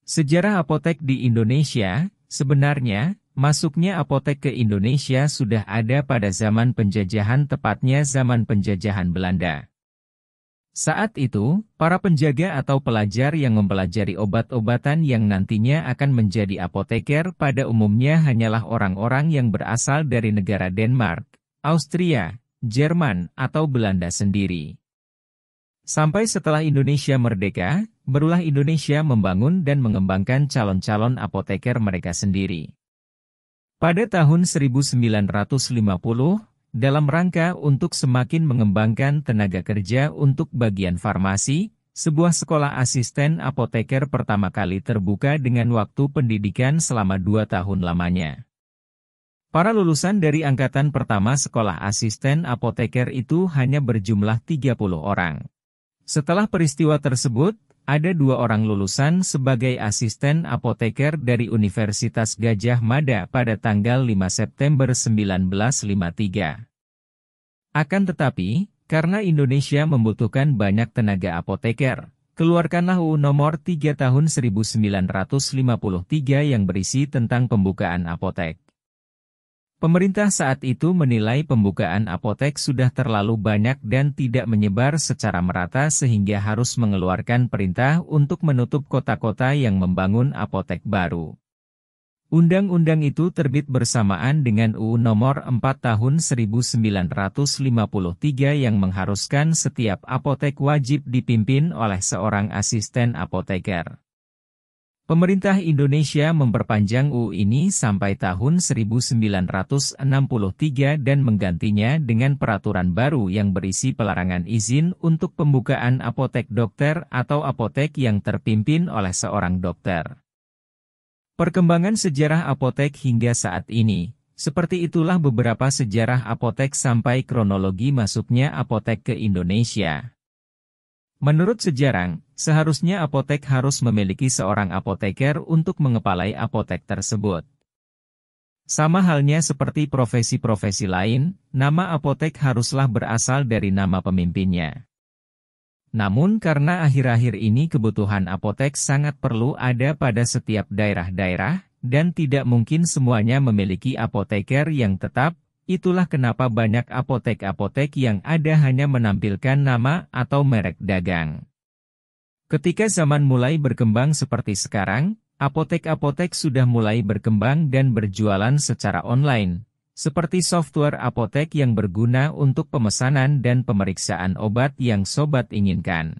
Sejarah apotek di Indonesia, sebenarnya, masuknya apotek ke Indonesia sudah ada pada zaman penjajahan, tepatnya zaman penjajahan Belanda. Saat itu, para penjaga atau pelajar yang mempelajari obat-obatan yang nantinya akan menjadi apoteker pada umumnya hanyalah orang-orang yang berasal dari negara Denmark, Austria, Jerman, atau Belanda sendiri. Sampai setelah Indonesia merdeka, barulah Indonesia membangun dan mengembangkan calon-calon apoteker mereka sendiri. Pada tahun 1950, dalam rangka untuk semakin mengembangkan tenaga kerja untuk bagian farmasi, sebuah sekolah asisten apoteker pertama kali terbuka dengan waktu pendidikan selama 2 tahun lamanya. Para lulusan dari angkatan pertama sekolah asisten apoteker itu hanya berjumlah 30 orang. Setelah peristiwa tersebut, ada 2 orang lulusan sebagai asisten apoteker dari Universitas Gadjah Mada pada tanggal 5 September 1953. Akan tetapi, karena Indonesia membutuhkan banyak tenaga apoteker, keluarkanlah UU Nomor 3 Tahun 1953 yang berisi tentang pembukaan apotek. Pemerintah saat itu menilai pembukaan apotek sudah terlalu banyak dan tidak menyebar secara merata sehingga harus mengeluarkan perintah untuk menutup kota-kota yang membangun apotek baru. Undang-undang itu terbit bersamaan dengan UU Nomor 4 Tahun 1953 yang mengharuskan setiap apotek wajib dipimpin oleh seorang asisten apoteker. Pemerintah Indonesia memperpanjang UU ini sampai tahun 1963 dan menggantinya dengan peraturan baru yang berisi pelarangan izin untuk pembukaan apotek dokter atau apotek yang terpimpin oleh seorang dokter. Perkembangan sejarah apotek hingga saat ini, seperti itulah beberapa sejarah apotek sampai kronologi masuknya apotek ke Indonesia. Menurut sejarah, seharusnya apotek harus memiliki seorang apoteker untuk mengepalai apotek tersebut. Sama halnya seperti profesi-profesi lain, nama apotek haruslah berasal dari nama pemimpinnya. Namun karena akhir-akhir ini kebutuhan apotek sangat perlu ada pada setiap daerah-daerah, dan tidak mungkin semuanya memiliki apoteker yang tetap, itulah kenapa banyak apotek-apotek yang ada hanya menampilkan nama atau merek dagang. Ketika zaman mulai berkembang seperti sekarang, apotek-apotek sudah mulai berkembang dan berjualan secara online, seperti software apotek yang berguna untuk pemesanan dan pemeriksaan obat yang sobat inginkan.